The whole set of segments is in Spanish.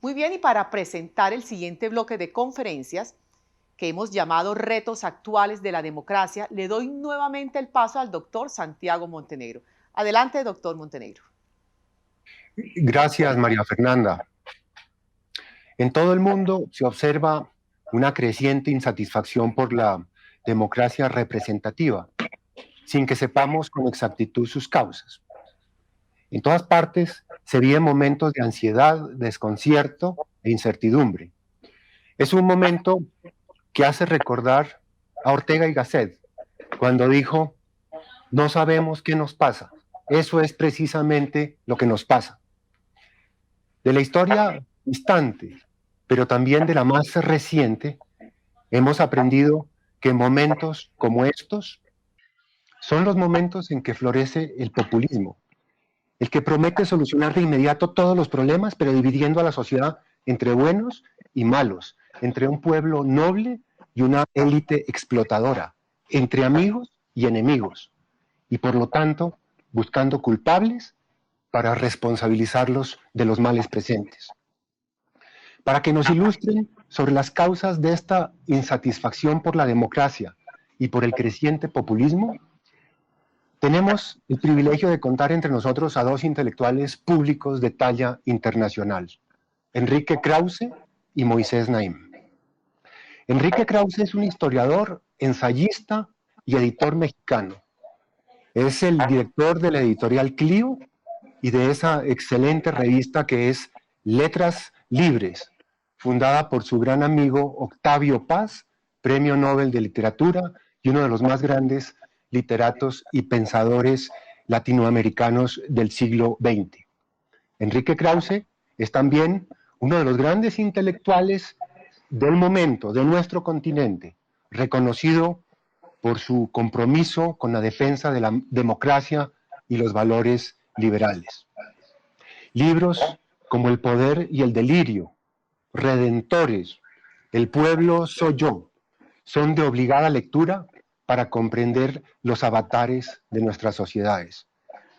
Muy bien, y para presentar el siguiente bloque de conferencias, que hemos llamado Retos Actuales de la Democracia, le doy nuevamente el paso al doctor Santiago Montenegro. Adelante, doctor Montenegro. Gracias, María Fernanda. En todo el mundo se observa una creciente insatisfacción por la democracia representativa, sin que sepamos con exactitud sus causas. En todas partes se viven momentos de ansiedad, desconcierto e incertidumbre. Es un momento que hace recordar a Ortega y Gasset, cuando dijo: no sabemos qué nos pasa. Eso es precisamente lo que nos pasa. De la historia distante, pero también de la más reciente, hemos aprendido que momentos como estos son los momentos en que florece el populismo, el que promete solucionar de inmediato todos los problemas, pero dividiendo a la sociedad entre buenos y malos, entre un pueblo noble y una élite explotadora, entre amigos y enemigos, y por lo tanto buscando culpables para responsabilizarlos de los males presentes. Para que nos ilustren sobre las causas de esta insatisfacción por la democracia y por el creciente populismo, tenemos el privilegio de contar entre nosotros a dos intelectuales públicos de talla internacional, Enrique Krause y Moisés Naim. Enrique Krause es un historiador, ensayista y editor mexicano. Es el director de la editorial Clio y de esa excelente revista que es Letras Libres, fundada por su gran amigo Octavio Paz, Premio Nobel de Literatura y uno de los más grandes literatos y pensadores latinoamericanos del siglo XX. Enrique Krause es también uno de los grandes intelectuales del momento, de nuestro continente, reconocido por su compromiso con la defensa de la democracia y los valores liberales. Libros como El poder y el delirio, Redentores, El pueblo soy yo, son de obligada lectura para comprender los avatares de nuestras sociedades.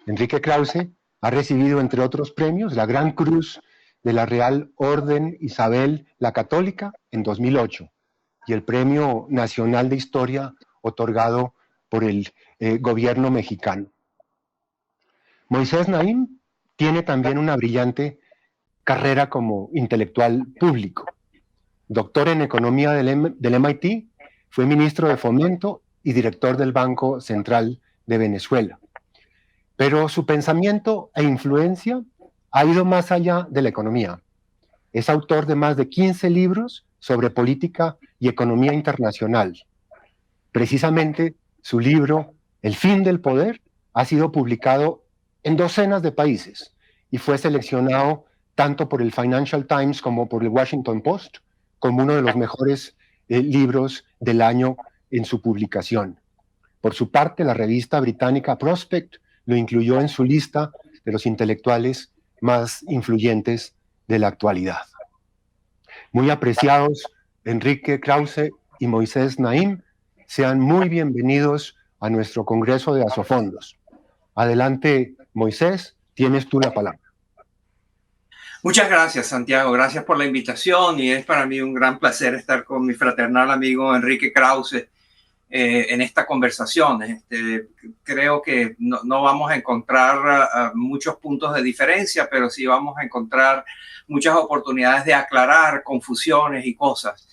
Enrique Krause ha recibido, entre otros premios, la Gran Cruz de la Real Orden Isabel la Católica en 2008 y el Premio Nacional de Historia otorgado por el gobierno mexicano. Moisés Naim tiene también una brillante carrera como intelectual público. Doctor en Economía del MIT, fue ministro de Fomento y director del Banco Central de Venezuela. Pero su pensamiento e influencia ha ido más allá de la economía. Es autor de más de 15 libros sobre política y economía internacional. Precisamente su libro, El fin del poder, ha sido publicado en docenas de países y fue seleccionado tanto por el Financial Times como por el Washington Post como uno de los mejores libros del año en su publicación. Por su parte, la revista británica Prospect lo incluyó en su lista de los intelectuales más influyentes de la actualidad. Muy apreciados Enrique Krause y Moisés Naim, sean muy bienvenidos a nuestro Congreso de Asofondos. Adelante, Moisés, tienes tú la palabra. Muchas gracias, Santiago. Gracias por la invitación y es para mí un gran placer estar con mi fraternal amigo Enrique Krause en esta conversación. Creo que no vamos a encontrar muchos puntos de diferencia, pero sí vamos a encontrar muchas oportunidades de aclarar confusiones y cosas.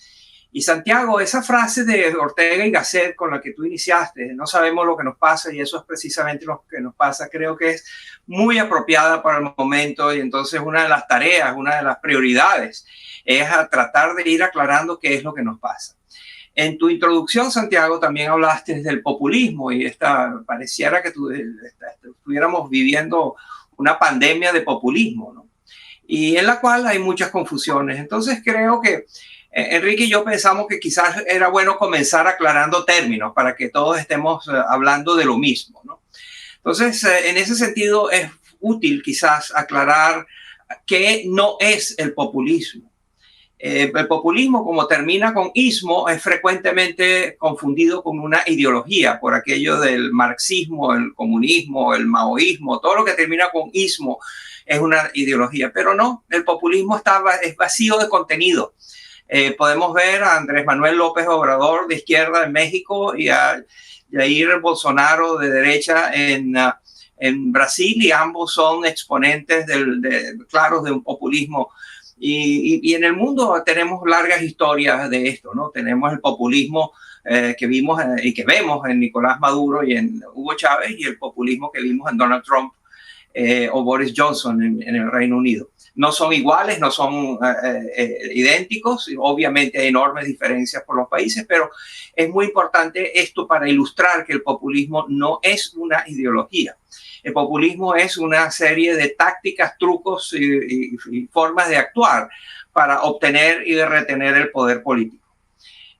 Y Santiago, esa frase de Ortega y Gasset con la que tú iniciaste, no sabemos lo que nos pasa y eso es precisamente lo que nos pasa, creo que es muy apropiada para el momento y entonces una de las tareas, una de las prioridades es a tratar de ir aclarando qué es lo que nos pasa. En tu introducción, Santiago, también hablaste del populismo y pareciera que estuviéramos viviendo una pandemia de populismo, ¿no? Y en la cual hay muchas confusiones. Entonces creo que Enrique y yo pensamos que quizás era bueno comenzar aclarando términos para que todos estemos hablando de lo mismo, ¿no? Entonces, en ese sentido es útil quizás aclarar qué no es el populismo. El populismo, como termina con ismo, es frecuentemente confundido con una ideología, por aquello del marxismo, el comunismo, el maoísmo, todo lo que termina con ismo es una ideología, pero no, el populismo es vacío de contenido. Podemos ver a Andrés Manuel López Obrador de izquierda en México y a Jair Bolsonaro de derecha en Brasil, y ambos son exponentes claros de un populismo. Y en el mundo tenemos largas historias de esto, ¿no? Tenemos el populismo que vimos y que vemos en Nicolás Maduro y en Hugo Chávez, y el populismo que vimos en Donald Trump o Boris Johnson en el Reino Unido. No son iguales, no son idénticos, obviamente hay enormes diferencias por los países, pero es muy importante esto para ilustrar que el populismo no es una ideología. El populismo es una serie de tácticas, trucos y formas de actuar para obtener y retener el poder político.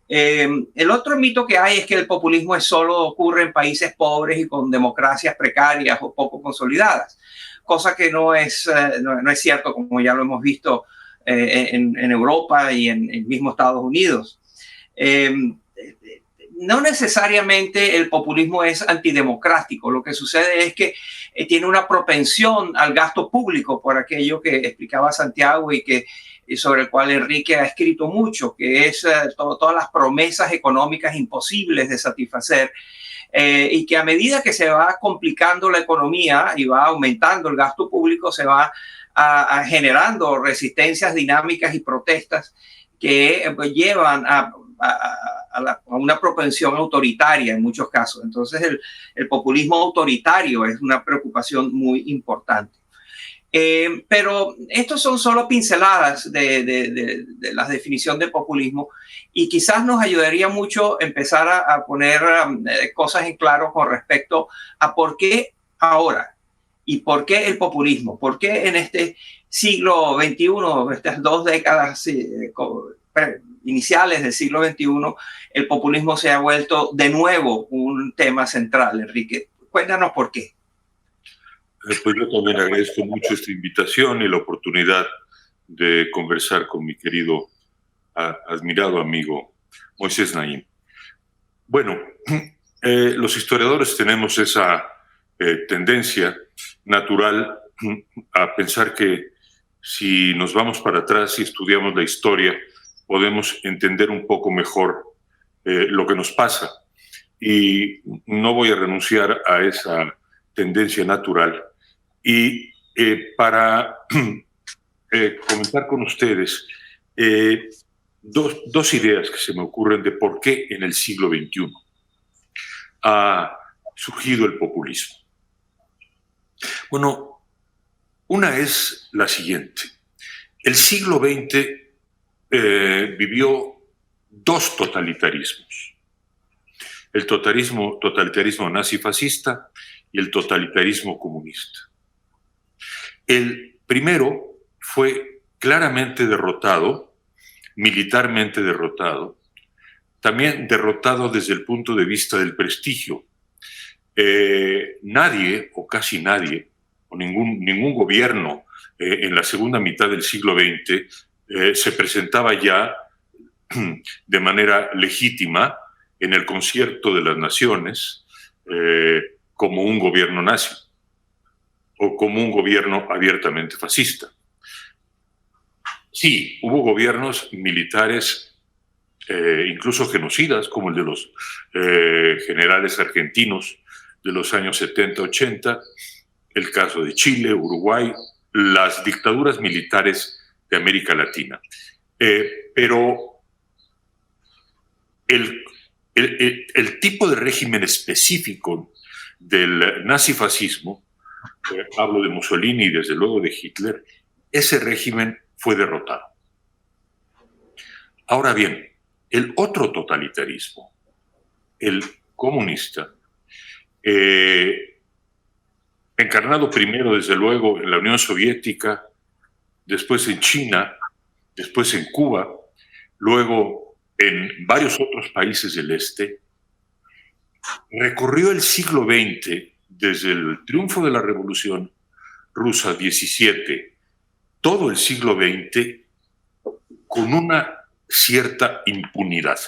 El otro mito que hay es que el populismo solo ocurre en países pobres y con democracias precarias o poco consolidadas, cosa que no es cierto, como ya lo hemos visto en Europa y en el mismo Estados Unidos. No necesariamente el populismo es antidemocrático. Lo que sucede es que tiene una propensión al gasto público, por aquello que explicaba Santiago y sobre el cual Enrique ha escrito mucho, que es todas las promesas económicas imposibles de satisfacer, y que a medida que se va complicando la economía y va aumentando el gasto público, se va generando resistencias dinámicas y protestas que llevan a una propensión autoritaria en muchos casos. Entonces el populismo autoritario es una preocupación muy importante. Pero estos son solo pinceladas de la definición de populismo, y quizás nos ayudaría mucho empezar a poner cosas en claro con respecto a por qué ahora y por qué el populismo, por qué en este siglo XXI, estas 2 décadas iniciales del siglo XXI, el populismo se ha vuelto de nuevo un tema central. Enrique, cuéntanos por qué. Pues yo también agradezco mucho esta invitación y la oportunidad de conversar con mi querido, admirado amigo Moisés Naim. Bueno, los historiadores tenemos esa tendencia natural a pensar que si nos vamos para atrás y estudiamos la historia, podemos entender un poco mejor lo que nos pasa. Y no voy a renunciar a esa tendencia natural. Y para comentar con ustedes dos ideas que se me ocurren de por qué en el siglo XXI ha surgido el populismo. Bueno, una es la siguiente. El siglo XX vivió 2 totalitarismos. El totalitarismo nazi-fascista y el totalitarismo comunista. El primero fue claramente derrotado, militarmente derrotado, también derrotado desde el punto de vista del prestigio. Nadie, o casi nadie, o ningún gobierno en la segunda mitad del siglo XX se presentaba ya de manera legítima en el concierto de las naciones como un gobierno nazi o como un gobierno abiertamente fascista. Sí, hubo gobiernos militares, incluso genocidas, como el de los generales argentinos de los años 70-80, el caso de Chile, Uruguay, las dictaduras militares de América Latina. Pero el tipo de régimen específico del nazifascismo, hablo de Mussolini y desde luego de Hitler, ese régimen fue derrotado. Ahora bien, el otro totalitarismo, el comunista, encarnado primero desde luego en la Unión Soviética, después en China, después en Cuba, luego en varios otros países del este, recorrió el siglo XX desde el triunfo de la Revolución Rusa 17, todo el siglo XX con una cierta impunidad.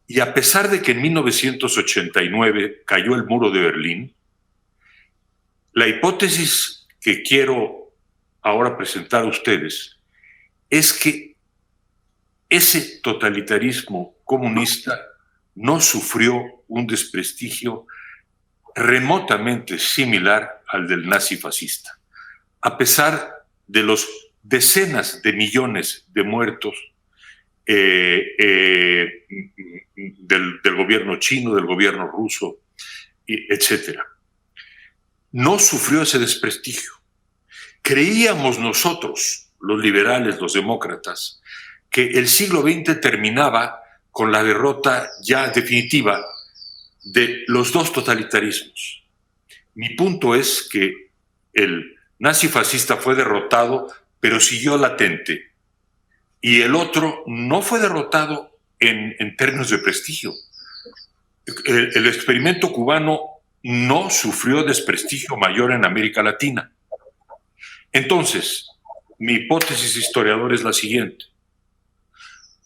Y a pesar de que en 1989 cayó el muro de Berlín, la hipótesis que quiero ahora presentar a ustedes es que ese totalitarismo comunista no sufrió un desprestigio remotamente similar al del nazi fascista, a pesar de los decenas de millones de muertos del gobierno chino, del gobierno ruso, etcétera. No sufrió ese desprestigio. Creíamos nosotros, los liberales, los demócratas, que el siglo XX terminaba con la derrota ya definitiva de los dos totalitarismos. Mi punto es que el nazi fascista fue derrotado, pero siguió latente. Y el otro no fue derrotado en términos de prestigio. El experimento cubano no sufrió desprestigio mayor en América Latina. Entonces, mi hipótesis historiadora es la siguiente.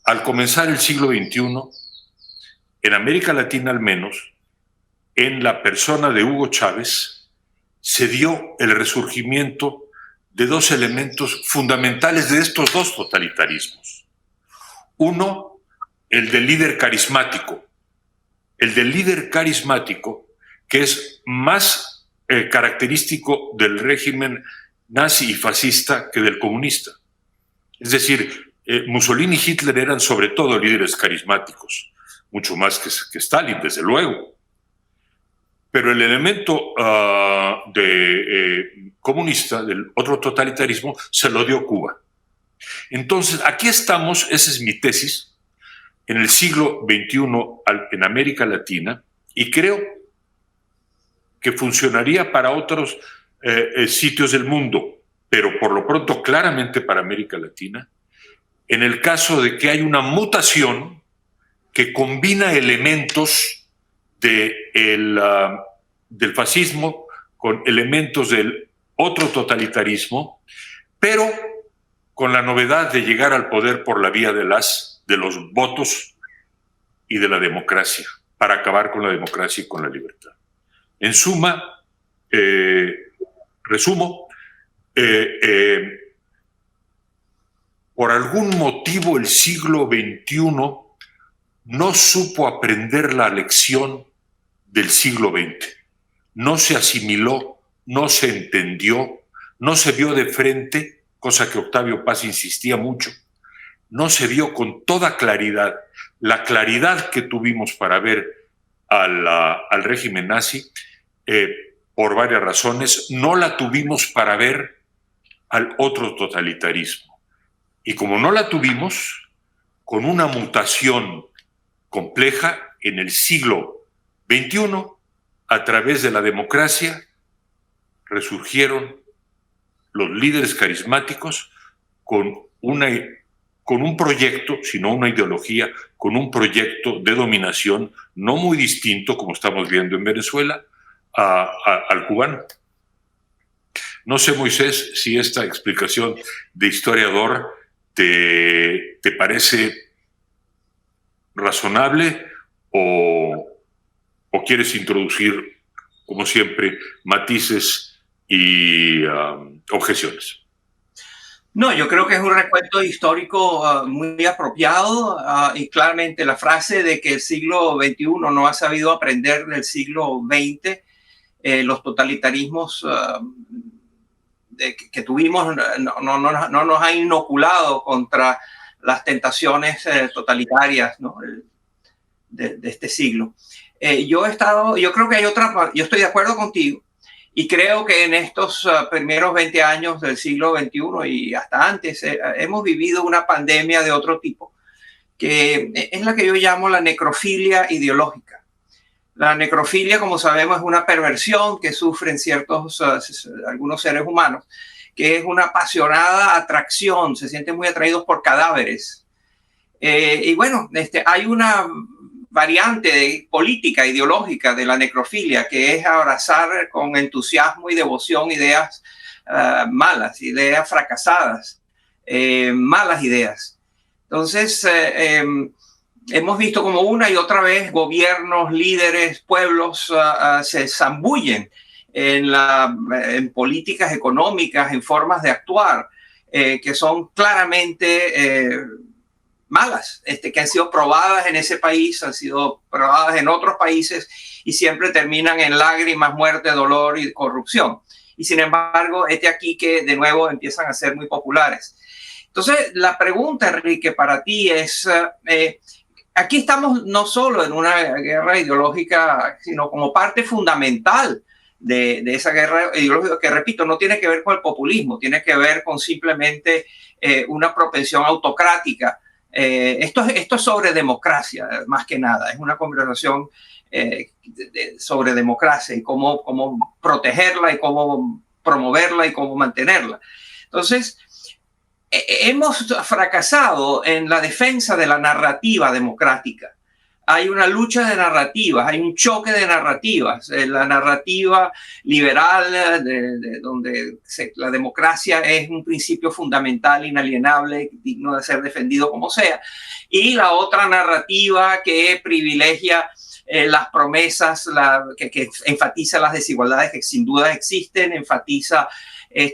Al comenzar el siglo XXI, en América Latina al menos, en la persona de Hugo Chávez, se dio el resurgimiento de dos elementos fundamentales de estos dos totalitarismos. Uno, el del líder carismático. El del líder carismático, que es más característico del régimen nazi y fascista que del comunista. Es decir, Mussolini y Hitler eran sobre todo líderes carismáticos, mucho más que Stalin, desde luego. Pero el elemento comunista, del otro totalitarismo, se lo dio Cuba. Entonces, aquí estamos, esa es mi tesis, en el siglo XXI en América Latina, y creo que funcionaría para otros sitios del mundo, pero por lo pronto claramente para América Latina, en el caso de que hay una mutación que combina elementos del fascismo con elementos del otro totalitarismo, pero con la novedad de llegar al poder por la vía de los votos y de la democracia, para acabar con la democracia y con la libertad. En suma, resumo, por algún motivo el siglo XXI no supo aprender la lección del siglo XX. No se asimiló, no se entendió, no se vio de frente, cosa que Octavio Paz insistía mucho, no se vio con toda claridad. La claridad que tuvimos para ver al régimen nazi, por varias razones, no la tuvimos para ver al otro totalitarismo. Y como no la tuvimos, con una mutación compleja en el siglo XXI, a través de la democracia, resurgieron los líderes carismáticos con un proyecto, sino una ideología, con un proyecto de dominación no muy distinto, como estamos viendo en Venezuela, al cubano. No sé, Moisés, si esta explicación de historiador te parece razonable o quieres introducir, como siempre, matices y objeciones. No, yo creo que es un recuento histórico muy apropiado y claramente la frase de que el siglo XXI no ha sabido aprender del siglo XX, los totalitarismos que tuvimos no nos ha inoculado contra las tentaciones totalitarias, ¿no? de este siglo. Yo creo que hay yo estoy de acuerdo contigo. Y creo que en estos primeros 20 años del siglo XXI y hasta antes hemos vivido una pandemia de otro tipo, que es la que yo llamo la necrofilia ideológica. La necrofilia, como sabemos, es una perversión que sufren algunos seres humanos, que es una apasionada atracción, se sienten muy atraídos por cadáveres. Y bueno, hay una variante política, ideológica de la necrofilia, que es abrazar con entusiasmo y devoción ideas malas, ideas fracasadas. malas ideas. Entonces, hemos visto como una y otra vez gobiernos, líderes, pueblos se zambullen en políticas económicas, en formas de actuar que son claramente malas, que han sido probadas en ese país, han sido probadas en otros países y siempre terminan en lágrimas, muerte, dolor y corrupción. Y sin embargo, aquí que de nuevo empiezan a ser muy populares. Entonces, la pregunta, Enrique, para ti es, aquí estamos no solo en una guerra ideológica, sino como parte fundamental de esa guerra ideológica que, repito, no tiene que ver con el populismo, tiene que ver con simplemente una propensión autocrática. Esto es sobre democracia, más que nada. Es una conversación sobre democracia y cómo protegerla y cómo promoverla y cómo mantenerla. Entonces, hemos fracasado en la defensa de la narrativa democrática. Hay una lucha de narrativas, hay un choque de narrativas. La narrativa liberal, donde la democracia es un principio fundamental, inalienable, digno de ser defendido como sea. Y la otra narrativa que privilegia las promesas, que enfatiza las desigualdades que sin duda existen, enfatiza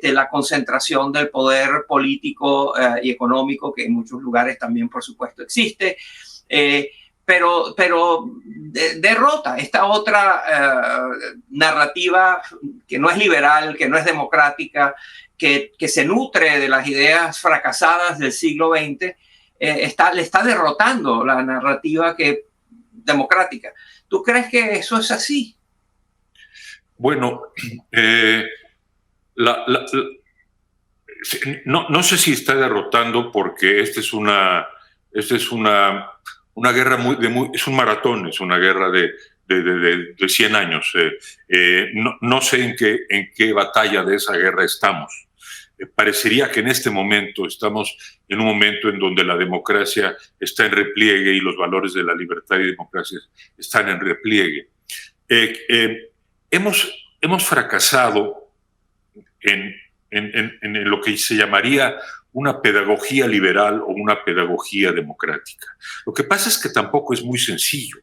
la concentración del poder político y económico, que en muchos lugares también, por supuesto, existe. Pero derrota esta otra narrativa que no es liberal, que no es democrática, que se nutre de las ideas fracasadas del siglo XX, le está derrotando la narrativa democrática. ¿Tú crees que eso es así? Bueno, no sé si está derrotando, porque esta es una guerra es un maratón, es una guerra de 100 años. No sé en qué batalla de esa guerra estamos. Parecería que en este momento estamos en un momento en donde la democracia está en repliegue y los valores de la libertad y democracia están en repliegue. Hemos fracasado en lo que se llamaría una pedagogía liberal o una pedagogía democrática. Lo que pasa es que tampoco es muy sencillo.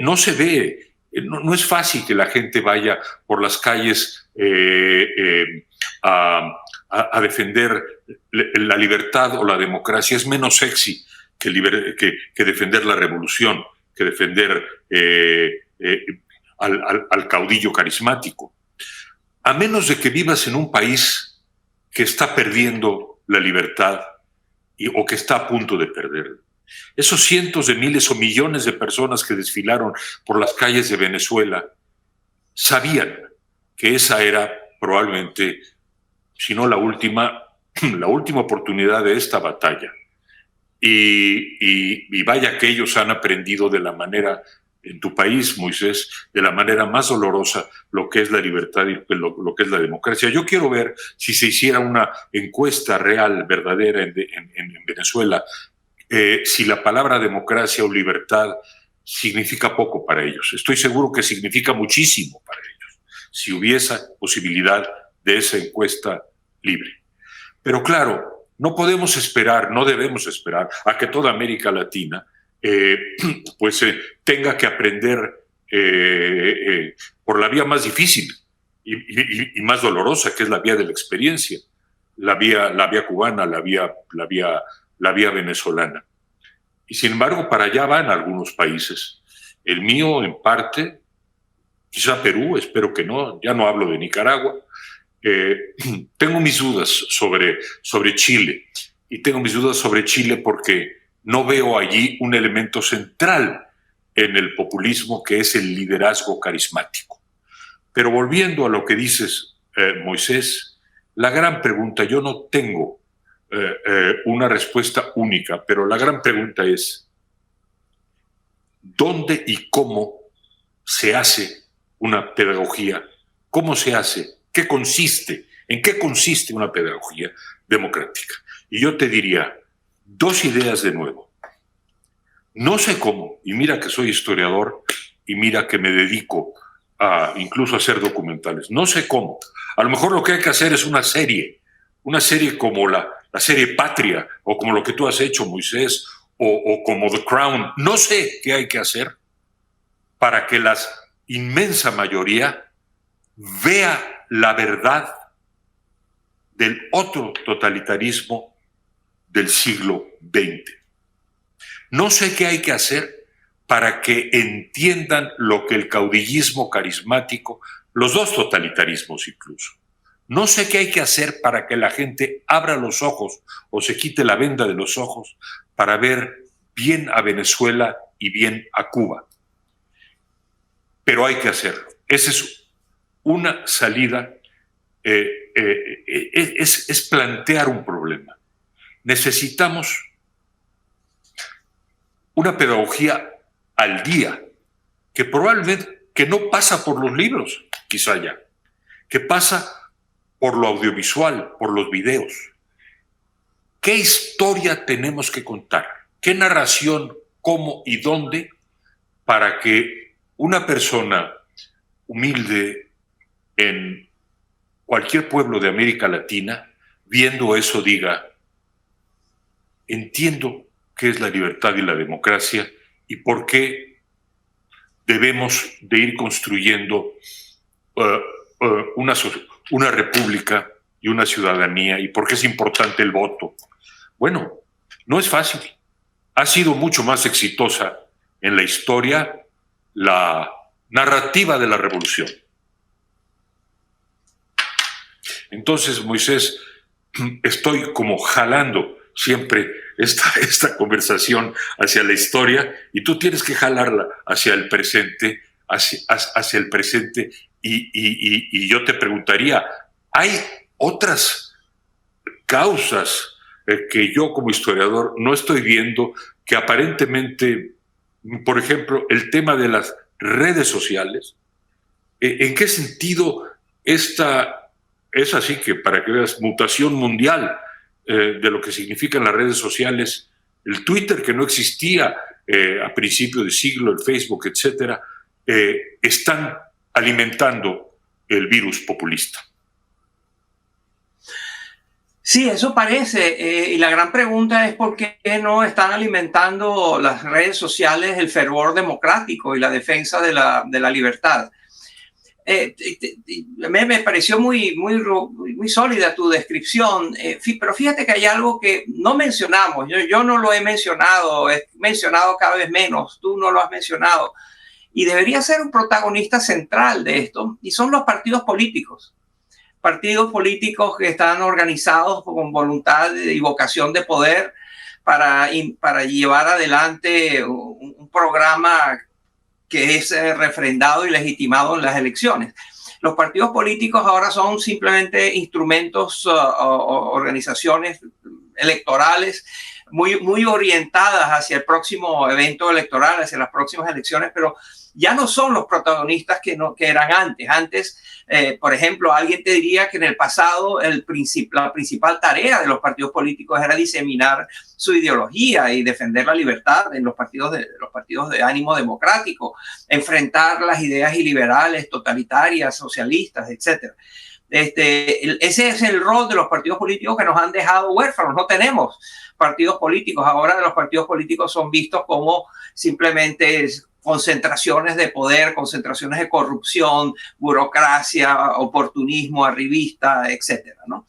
No se ve, no es fácil que la gente vaya por las calles a defender la libertad o la democracia. Es menos sexy que defender la revolución, que defender al caudillo carismático. A menos de que vivas en un país que está perdiendo la libertad o que está a punto de perderla. Esos cientos de miles o millones de personas que desfilaron por las calles de Venezuela sabían que esa era probablemente, si no la última oportunidad de esta batalla. Y vaya que ellos han aprendido de la manera, en tu país, Moisés, de la manera más dolorosa lo que es la libertad y lo que es la democracia. Yo quiero ver si se hiciera una encuesta real, verdadera en Venezuela, si la palabra democracia o libertad significa poco para ellos. Estoy seguro que significa muchísimo para ellos, si hubiese posibilidad de esa encuesta libre. Pero claro, no podemos esperar, no debemos esperar a que toda América Latina tenga que aprender por la vía más difícil y más dolorosa, que es la vía de la experiencia, la vía cubana, la vía venezolana. Y sin embargo, para allá van algunos países. El mío, en parte, quizá Perú, espero que no, ya no hablo de Nicaragua. Tengo mis dudas sobre Chile, y tengo mis dudas sobre Chile porque no veo allí un elemento central en el populismo, que es el liderazgo carismático. Pero volviendo a lo que dices, Moisés, la gran pregunta, yo no tengo una respuesta única, pero la gran pregunta es, ¿dónde y cómo se hace una pedagogía? ¿Cómo se hace? ¿Qué consiste? ¿En qué consiste una pedagogía democrática? Y yo te diría, dos ideas de nuevo. No sé cómo, y mira que soy historiador y mira que me dedico incluso a hacer documentales. No sé cómo. A lo mejor lo que hay que hacer es una serie como la la serie Patria, o como lo que tú has hecho, Moisés, o como The Crown. No sé qué hay que hacer para que la inmensa mayoría vea la verdad del otro totalitarismo del siglo XX. No sé qué hay que hacer para que entiendan lo que el caudillismo carismático, los dos totalitarismos incluso. No sé qué hay que hacer para que la gente abra los ojos o se quite la venda de los ojos para ver bien a Venezuela y bien a Cuba. Pero hay que hacerlo. Esa es una salida, es plantear un problema. Necesitamos una pedagogía al día, que probablemente que no pasa por los libros, quizá ya, que pasa por lo audiovisual, por los videos. ¿Qué historia tenemos que contar? ¿Qué narración, cómo y dónde para que una persona humilde en cualquier pueblo de América Latina, viendo eso, diga: entiendo qué es la libertad y la democracia y por qué debemos de ir construyendo una república y una ciudadanía, y por qué es importante el voto. Bueno, no es fácil. Ha sido mucho más exitosa en la historia la narrativa de la revolución. Entonces, Moisés, estoy como jalando siempre esta conversación hacia la historia, y tú tienes que jalarla hacia el presente, hacia el presente, y yo te preguntaría, ¿hay otras causas que yo como historiador no estoy viendo, que aparentemente, por ejemplo, el tema de las redes sociales? ¿En qué sentido esta es así que, para que veas, mutación mundial de lo que significan las redes sociales, el Twitter, que no existía a principios de siglo, el Facebook, etcétera, están alimentando el virus populista? Sí, eso parece. Y la gran pregunta es por qué no están alimentando las redes sociales el fervor democrático y la defensa de la libertad. Me pareció muy sólida tu descripción, pero fíjate que hay algo que no mencionamos. Yo no lo he mencionado cada vez menos, tú no lo has mencionado, y debería ser un protagonista central de esto, y son los partidos políticos que están organizados con voluntad y vocación de poder para llevar adelante un programa que es refrendado y legitimado en las elecciones. Los partidos políticos ahora son simplemente instrumentos, organizaciones electorales muy orientadas hacia el próximo evento electoral, hacia las próximas elecciones, pero ya no son los protagonistas que eran antes. Antes, por ejemplo, alguien te diría que en el pasado la principal tarea de los partidos políticos era diseminar su ideología y defender la libertad en los partidos de ánimo democrático, enfrentar las ideas iliberales, totalitarias, socialistas, etc. Ese es el rol de los partidos políticos que nos han dejado huérfanos. No tenemos partidos políticos. Ahora los partidos políticos son vistos como simplemente concentraciones de poder, concentraciones de corrupción, burocracia, oportunismo, arribista, etcétera, ¿no?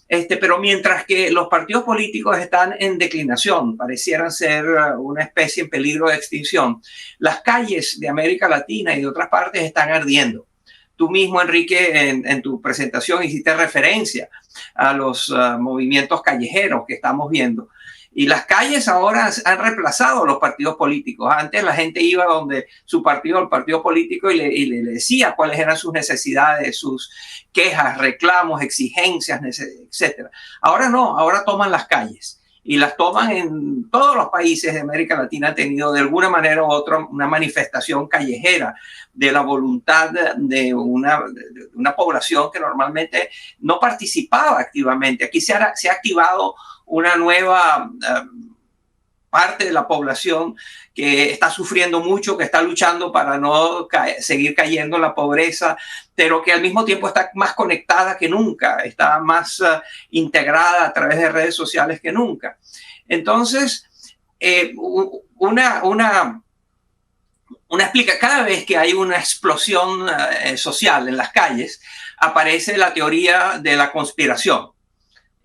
Pero mientras que los partidos políticos están en declinación, parecieran ser una especie en peligro de extinción, las calles de América Latina y de otras partes están ardiendo. Tú mismo, Enrique, en tu presentación hiciste referencia a los movimientos callejeros que estamos viendo. Y las calles ahora han reemplazado a los partidos políticos. Antes la gente iba donde su partido, el partido político, y le decía cuáles eran sus necesidades, sus quejas, reclamos, exigencias, etc. Ahora no, ahora toman las calles. Y las toman en todos los países de América Latina. Han tenido de alguna manera u otra una manifestación callejera de la voluntad de una población que normalmente no participaba activamente. Aquí se ha activado una nueva parte de la población que está sufriendo mucho, que está luchando para no seguir cayendo en la pobreza, pero que al mismo tiempo está más conectada que nunca, está más integrada a través de redes sociales que nunca. Entonces, cada vez que hay una explosión social en las calles, aparece la teoría de la conspiración.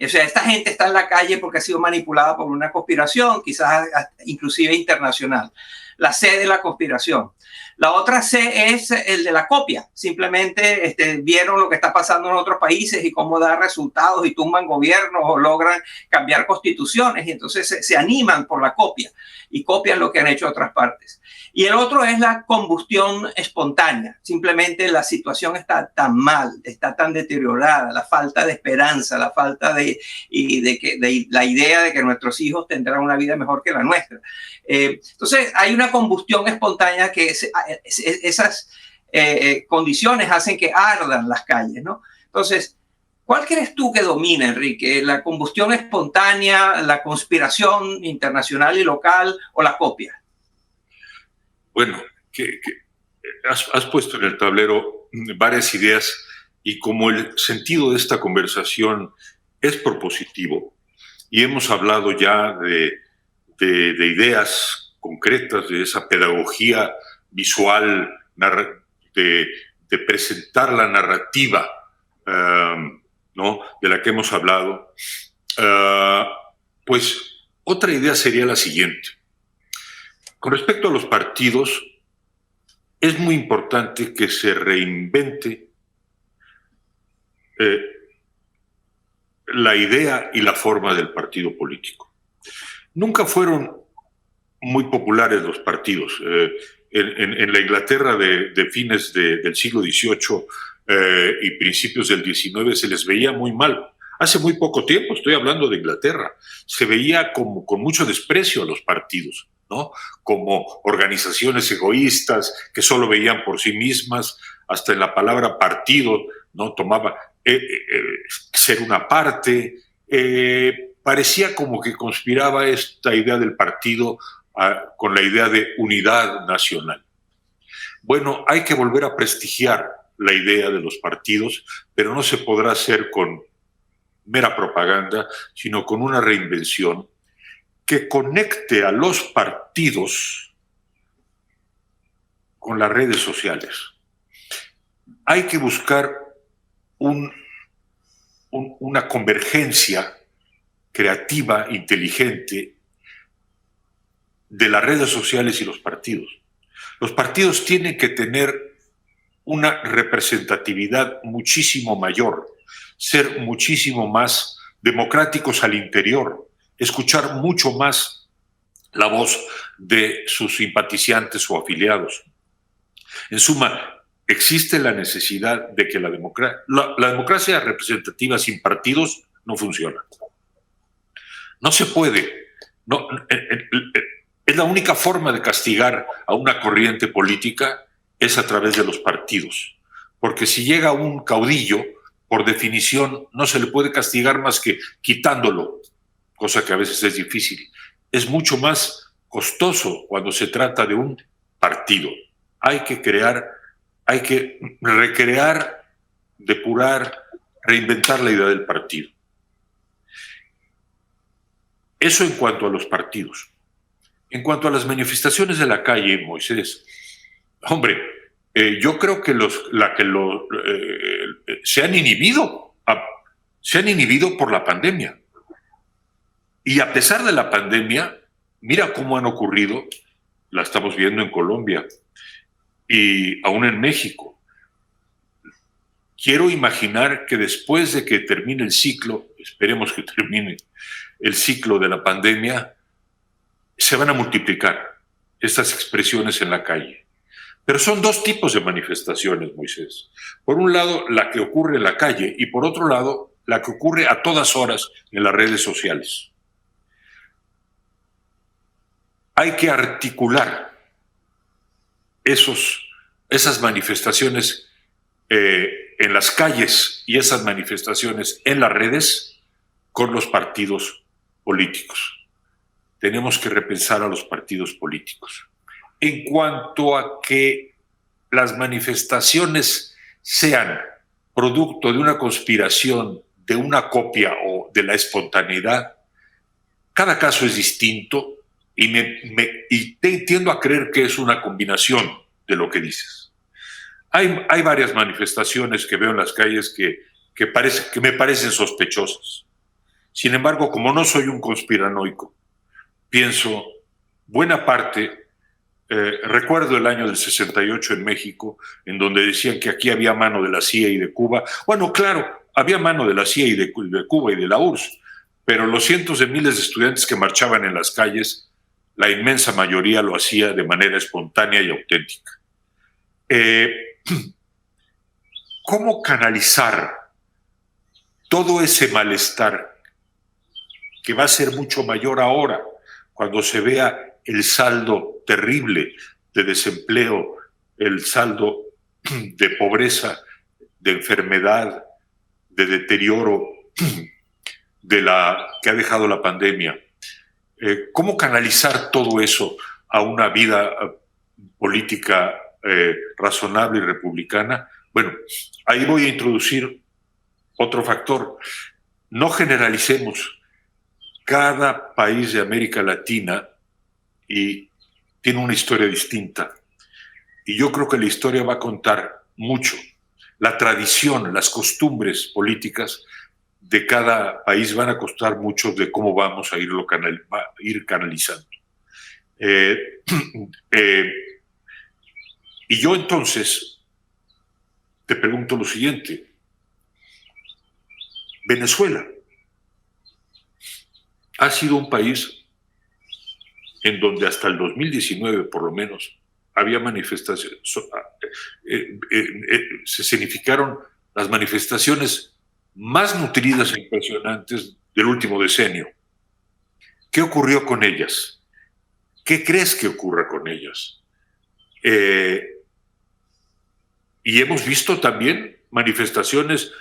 O sea, esta gente está en la calle porque ha sido manipulada por una conspiración, quizás inclusive internacional. La C de la conspiración. La otra C es el de la copia. Simplemente vieron lo que está pasando en otros países y cómo da resultados y tumban gobiernos o logran cambiar constituciones y entonces se animan por la copia y copian lo que han hecho otras partes. Y el otro es la combustión espontánea. Simplemente la situación está tan mal, está tan deteriorada, la falta de esperanza, la falta de la idea de que nuestros hijos tendrán una vida mejor que la nuestra. Entonces hay una combustión espontánea que esas condiciones hacen que ardan las calles, ¿no? Entonces, ¿cuál crees tú que domina, Enrique? ¿La combustión espontánea, la conspiración internacional y local o la copia? Bueno, has puesto en el tablero varias ideas y como el sentido de esta conversación es propositivo y hemos hablado ya de ideas concretas, de esa pedagogía visual, de presentar la narrativa, ¿no?, de la que hemos hablado, pues otra idea sería la siguiente. Con respecto a los partidos, es muy importante que se reinvente la idea y la forma del partido político. Nunca fueron muy populares los partidos. En la Inglaterra de fines del siglo XVIII y principios del XIX se les veía muy mal. Hace muy poco tiempo, estoy hablando de Inglaterra, se veía con mucho desprecio a los partidos, ¿no?, como organizaciones egoístas que solo veían por sí mismas. Hasta en la palabra partido, ¿no?, tomaba ser una parte. Parecía como que conspiraba esta idea del partido con la idea de unidad nacional. Bueno, hay que volver a prestigiar la idea de los partidos, pero no se podrá hacer con mera propaganda, sino con una reinvención que conecte a los partidos con las redes sociales. Hay que buscar una convergencia creativa, inteligente, de las redes sociales y los partidos. Los partidos tienen que tener una representatividad muchísimo mayor, ser muchísimo más democráticos al interior, escuchar mucho más la voz de sus simpatizantes o afiliados. En suma, existe la necesidad de que la democracia representativa sin partidos no funciona. No se puede. No, es la única forma de castigar a una corriente política es a través de los partidos. Porque si llega un caudillo, por definición, no se le puede castigar más que quitándolo, cosa que a veces es difícil. Es mucho más costoso cuando se trata de un partido. Hay que recrear, depurar, reinventar la idea del partido. Eso en cuanto a los partidos. En cuanto a las manifestaciones de la calle, Moisés, hombre, yo creo que se han inhibido por la pandemia. Y a pesar de la pandemia, mira cómo han ocurrido, la estamos viendo en Colombia y aún en México. Quiero imaginar que después de que termine el ciclo, esperemos que termine el ciclo de la pandemia, se van a multiplicar estas expresiones en la calle. Pero son dos tipos de manifestaciones, Moisés. Por un lado, la que ocurre en la calle y por otro lado, la que ocurre a todas horas en las redes sociales. Hay que articular esas manifestaciones en las calles y esas manifestaciones en las redes con los partidos políticos. tenemos que repensar a los partidos políticos. En cuanto a que las manifestaciones sean producto de una conspiración, de una copia o de la espontaneidad, cada caso es distinto y tiendo a creer que es una combinación de lo que dices. Hay varias manifestaciones que veo en las calles que me parecen sospechosas. Sin embargo, como no soy un conspiranoico, pienso, buena parte, recuerdo el año del 68 en México, en donde decían que aquí había mano de la CIA y de Cuba. Bueno, claro, había mano de la CIA y de Cuba y de la URSS, pero los cientos de miles de estudiantes que marchaban en las calles, la inmensa mayoría lo hacía de manera espontánea y auténtica. ¿Cómo canalizar todo ese malestar que va a ser mucho mayor ahora cuando se vea el saldo terrible de desempleo, el saldo de pobreza, de enfermedad, de deterioro que ha dejado la pandemia? ¿Cómo canalizar todo eso a una vida política razonable y republicana? Bueno, ahí voy a introducir otro factor. No generalicemos. Cada país de América Latina tiene una historia distinta. Y yo creo que la historia va a contar mucho. La tradición, las costumbres políticas de cada país van a costar mucho de cómo vamos a ir canalizando. Y yo entonces te pregunto lo siguiente. Venezuela ha sido un país en donde hasta el 2019, por lo menos, había manifestaciones, se significaron las manifestaciones más nutridas e impresionantes del último decenio. ¿Qué ocurrió con ellas? ¿Qué crees que ocurra con ellas? Y hemos visto también manifestaciones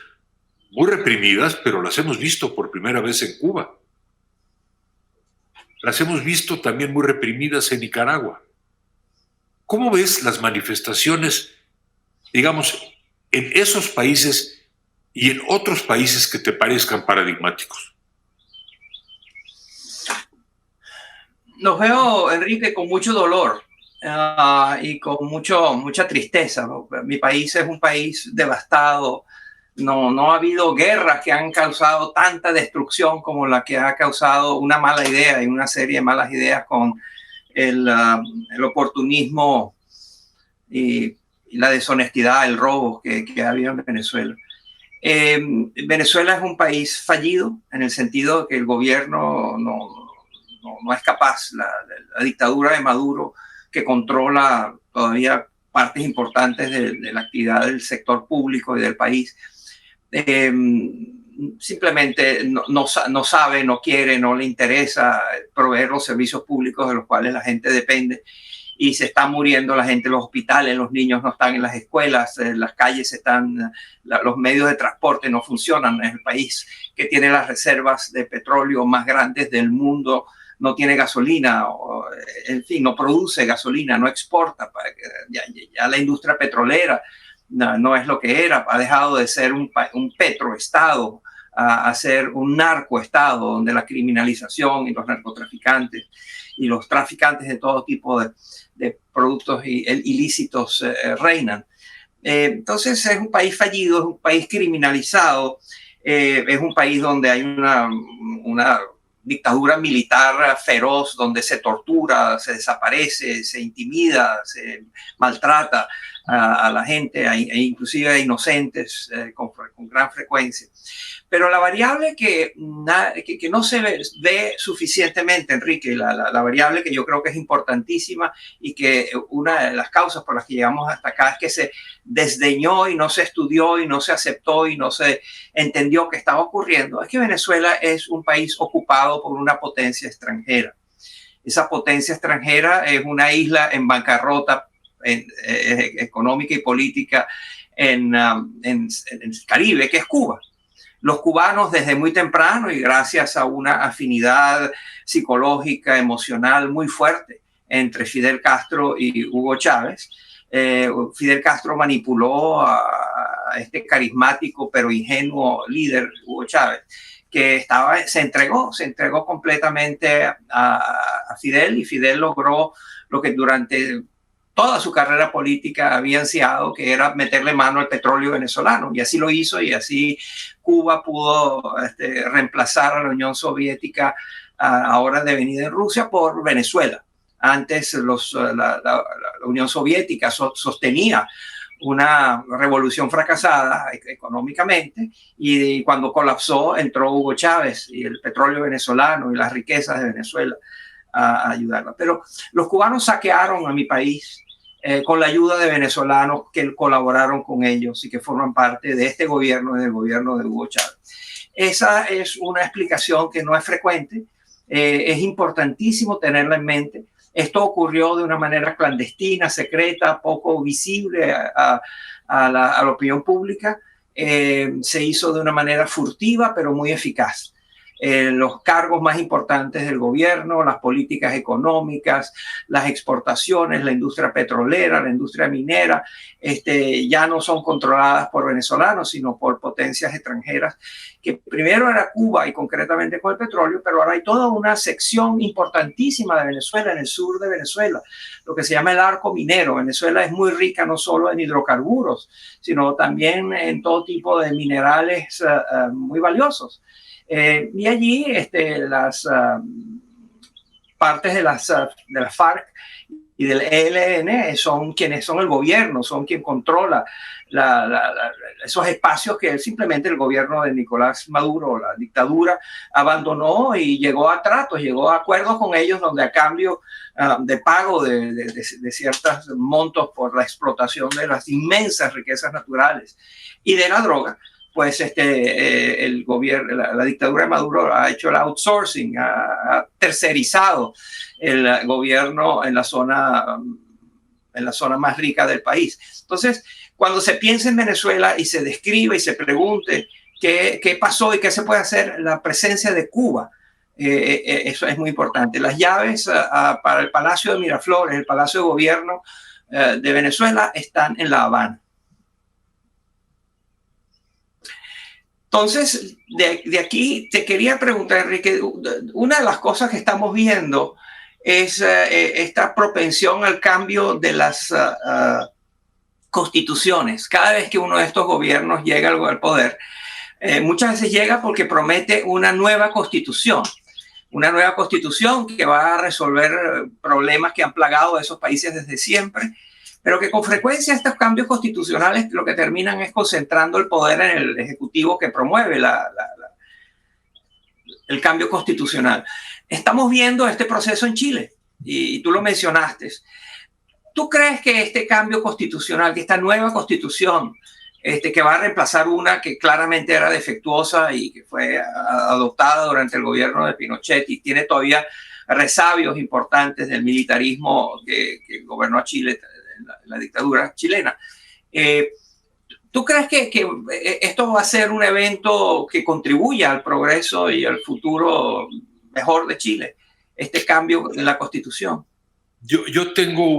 muy reprimidas, pero las hemos visto por primera vez en Cuba. Las hemos visto también muy reprimidas en Nicaragua. ¿Cómo ves las manifestaciones, digamos, en esos países y en otros países que te parezcan paradigmáticos? Los veo, Enrique, con mucho dolor y con mucha tristeza, ¿no? Mi país es un país devastado. No ha habido guerras que han causado tanta destrucción como la que ha causado una mala idea y una serie de malas ideas con el oportunismo y la deshonestidad, el robo que ha habido en Venezuela. Venezuela es un país fallido en el sentido de que el gobierno no es capaz. La dictadura de Maduro, que controla todavía partes importantes de la actividad del sector público y del país, simplemente no sabe, no quiere, no le interesa proveer los servicios públicos de los cuales la gente depende, y se está muriendo la gente en los hospitales, los niños no están en las escuelas, las calles están, los medios de transporte no funcionan. Es el país que tiene las reservas de petróleo más grandes del mundo, no tiene gasolina, en fin, no produce gasolina, no exporta. Ya la industria petrolera no es lo que era, ha dejado de ser un petroestado a ser un narcoestado, donde la criminalización y los narcotraficantes y los traficantes de todo tipo de productos ilícitos reinan. Entonces es un país fallido, es un país criminalizado, es un país donde hay una dictadura militar feroz, donde se tortura, se desaparece, se intimida, se maltrata a la gente, e inclusive a inocentes con gran frecuencia. Pero la variable que no se ve suficientemente, Enrique, la variable que yo creo que es importantísima y que una de las causas por las que llegamos hasta acá es que se desdeñó y no se estudió y no se aceptó y no se entendió qué estaba ocurriendo, es que Venezuela es un país ocupado por una potencia extranjera. Esa potencia extranjera es una isla en bancarrota económica y política en el Caribe, que es Cuba. Los cubanos desde muy temprano y gracias a una afinidad psicológica, emocional muy fuerte entre Fidel Castro y Hugo Chávez, Fidel Castro manipuló a este carismático pero ingenuo líder Hugo Chávez, que se entregó completamente a Fidel, y Fidel logró lo que durante toda su carrera política había ansiado, que era meterle mano al petróleo venezolano, y así lo hizo, y así Cuba pudo reemplazar a la Unión Soviética, ahora devenida en Rusia, por Venezuela. Antes la Unión Soviética sostenía una revolución fracasada económicamente, y cuando colapsó entró Hugo Chávez y el petróleo venezolano y las riquezas de Venezuela a ayudarla. Pero los cubanos saquearon a mi país con la ayuda de venezolanos que colaboraron con ellos y que forman parte de este gobierno y del gobierno de Hugo Chávez. Esa es una explicación que no es frecuente, es importantísimo tenerla en mente. Esto ocurrió de una manera clandestina, secreta, poco visible a la opinión pública. Se hizo de una manera furtiva, pero muy eficaz. Los cargos más importantes del gobierno, las políticas económicas, las exportaciones, la industria petrolera, la industria minera, ya no son controladas por venezolanos, sino por potencias extranjeras, que primero era Cuba y concretamente con el petróleo, pero ahora hay toda una sección importantísima de Venezuela, en el sur de Venezuela, lo que se llama el arco minero. Venezuela es muy rica no solo en hidrocarburos, sino también en todo tipo de minerales muy valiosos. Y allí las partes de las FARC y del ELN son quienes son el gobierno, son quien controla esos espacios que simplemente el gobierno de Nicolás Maduro, la dictadura, abandonó, y llegó a tratos, llegó a acuerdos con ellos donde a cambio de pago de ciertos montos por la explotación de las inmensas riquezas naturales y de la droga, pues el gobierno, la dictadura de Maduro ha hecho el outsourcing, ha tercerizado el gobierno en la zona más rica del país. Entonces, cuando se piensa en Venezuela y se describe y se pregunte qué pasó y qué se puede hacer, la presencia de Cuba, eso es muy importante. Las llaves para el Palacio de Miraflores, el Palacio de Gobierno de Venezuela, están en La Habana. Entonces, de aquí te quería preguntar, Enrique, una de las cosas que estamos viendo es esta propensión al cambio de las constituciones. Cada vez que uno de estos gobiernos llega al poder, muchas veces llega porque promete una nueva constitución que va a resolver problemas que han plagado a esos países desde siempre, pero que con frecuencia estos cambios constitucionales lo que terminan es concentrando el poder en el ejecutivo que promueve el cambio constitucional. Estamos viendo este proceso en Chile y tú lo mencionaste. ¿Tú crees que este cambio constitucional, que esta nueva constitución, que va a reemplazar una que claramente era defectuosa y que fue adoptada durante el gobierno de Pinochet y tiene todavía resabios importantes del militarismo que gobernó a Chile, la dictadura chilena, ¿tú crees que esto va a ser un evento que contribuya al progreso y al futuro mejor de Chile, este cambio en la Constitución? Yo tengo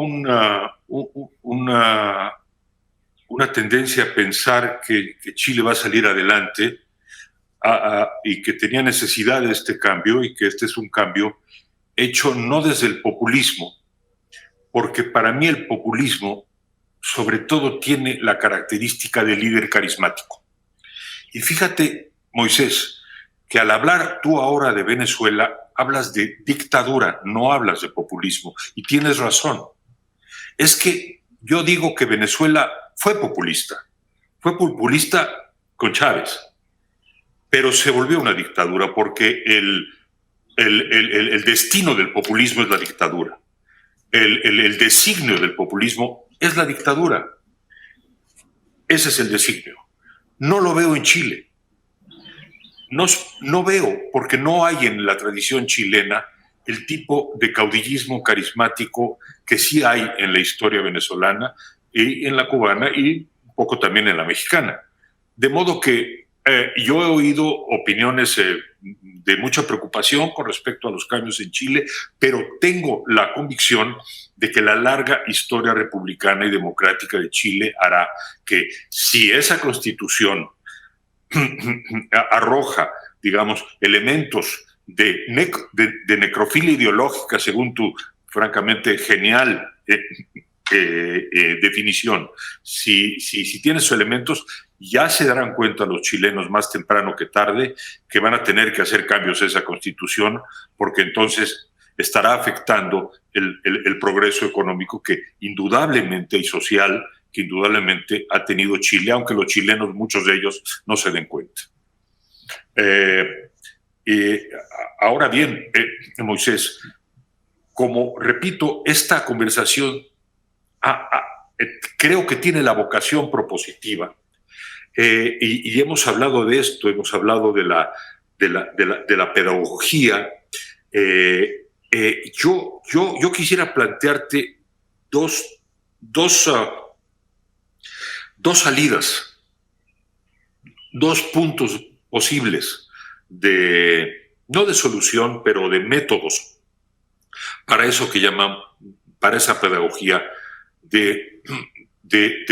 una tendencia a pensar que Chile va a salir adelante y que tenía necesidad de este cambio, y que este es un cambio hecho no desde el populismo, porque para mí el populismo sobre todo tiene la característica de líder carismático. Y fíjate, Moisés, que al hablar tú ahora de Venezuela, hablas de dictadura, no hablas de populismo. Y tienes razón. Es que yo digo que Venezuela fue populista con Chávez, pero se volvió una dictadura porque el destino del populismo es la dictadura. El designio del populismo es la dictadura. Ese es el designio. No lo veo en Chile. No veo, porque no hay en la tradición chilena el tipo de caudillismo carismático que sí hay en la historia venezolana y en la cubana y un poco también en la mexicana. De modo que Yo he oído opiniones de mucha preocupación con respecto a los cambios en Chile, pero tengo la convicción de que la larga historia republicana y democrática de Chile hará que, si esa constitución arroja, digamos, elementos de necrofilia ideológica, según tu francamente genial definición, si tiene esos elementos, ya se darán cuenta los chilenos más temprano que tarde que van a tener que hacer cambios a esa constitución, porque entonces estará afectando el progreso económico que indudablemente y social que indudablemente ha tenido Chile, aunque los chilenos, muchos de ellos, no se den cuenta. Ahora bien, Moisés, como repito, esta conversación creo que tiene la vocación propositiva, y hemos hablado de esto, hemos hablado de la pedagogía. Yo quisiera plantearte dos salidas, dos puntos posibles no de solución, pero de métodos para eso que llaman, para esa pedagogía de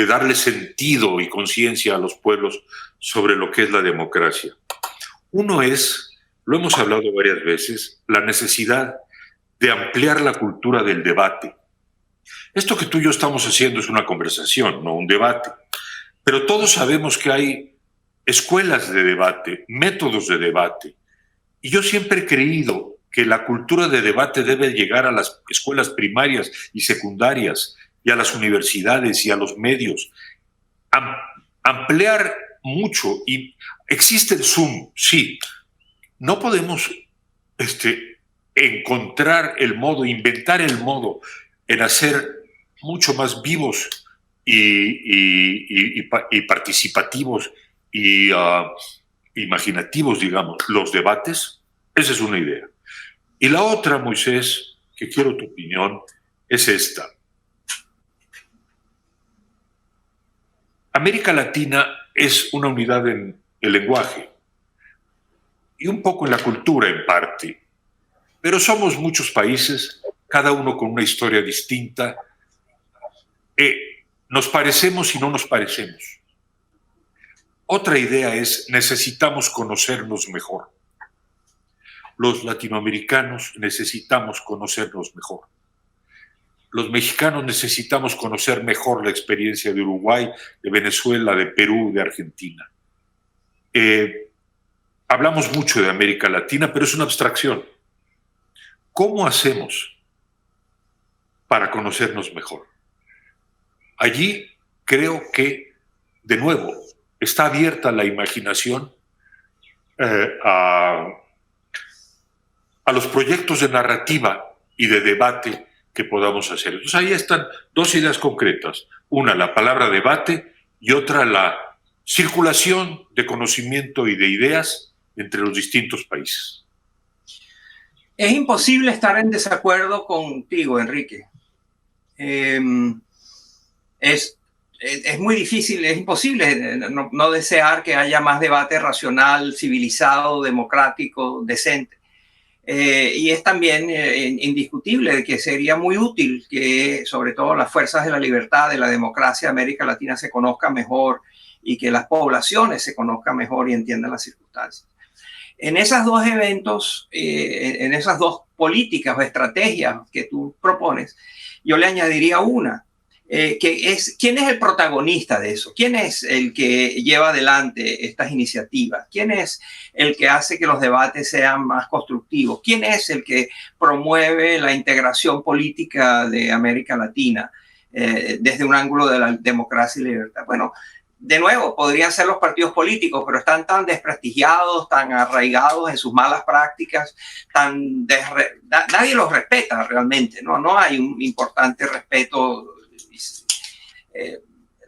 darle sentido y conciencia a los pueblos sobre lo que es la democracia. Uno es, lo hemos hablado varias veces, la necesidad de ampliar la cultura del debate. Esto que tú y yo estamos haciendo es una conversación, no un debate. Pero todos sabemos que hay escuelas de debate, métodos de debate. Y yo siempre he creído que la cultura de debate debe llegar a las escuelas primarias y secundarias y a las universidades y a los medios. Ampliar mucho. Y existe el Zoom, sí. No podemos encontrar el modo, inventar el modo en hacer mucho más vivos y participativos y imaginativos, digamos, los debates. Esa es una idea. Y la otra, Moisés, que quiero tu opinión, es esta. América Latina es una unidad en el lenguaje y un poco en la cultura en parte, pero somos muchos países, cada uno con una historia distinta. Nos parecemos y no nos parecemos. Otra idea es, necesitamos conocernos mejor. Los latinoamericanos necesitamos conocernos mejor. Los mexicanos necesitamos conocer mejor la experiencia de Uruguay, de Venezuela, de Perú, de Argentina. Hablamos mucho de América Latina, pero es una abstracción. ¿Cómo hacemos para conocernos mejor? Allí creo que, de nuevo, está abierta la imaginación a los proyectos de narrativa y de debate que podamos hacer. Entonces ahí están dos ideas concretas. Una, la palabra debate, y otra, la circulación de conocimiento y de ideas entre los distintos países. Es imposible estar en desacuerdo contigo, Enrique. Es muy difícil, es imposible no desear que haya más debate racional, civilizado, democrático, decente. Y es también indiscutible que sería muy útil que sobre todo las fuerzas de la libertad, de la democracia de América Latina se conozcan mejor y que las poblaciones se conozcan mejor y entiendan las circunstancias. En esos dos eventos, en esas dos políticas o estrategias que tú propones, yo le añadiría una, que es, ¿quién es el protagonista de eso? ¿Quién es el que lleva adelante estas iniciativas? ¿Quién es el que hace que los debates sean más constructivos? ¿Quién es el que promueve la integración política de América Latina desde un ángulo de la democracia y libertad? Bueno, de nuevo, podrían ser los partidos políticos, pero están tan desprestigiados, tan arraigados en sus malas prácticas, nadie los respeta realmente, ¿no? No hay un importante respeto.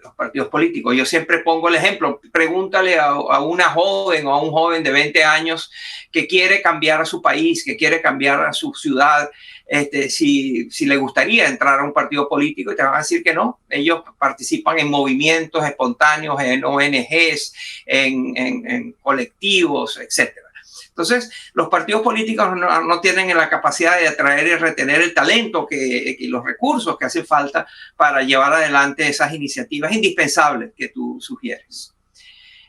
los partidos políticos. Yo siempre pongo el ejemplo, pregúntale a una joven o a un joven de 20 años que quiere cambiar a su país, que quiere cambiar a su ciudad, si le gustaría entrar a un partido político, y te van a decir que no. Ellos participan en movimientos espontáneos, en ONGs, en colectivos, etcétera. Entonces, los partidos políticos no tienen la capacidad de atraer y retener el talento y los recursos que hacen falta para llevar adelante esas iniciativas indispensables que tú sugieres.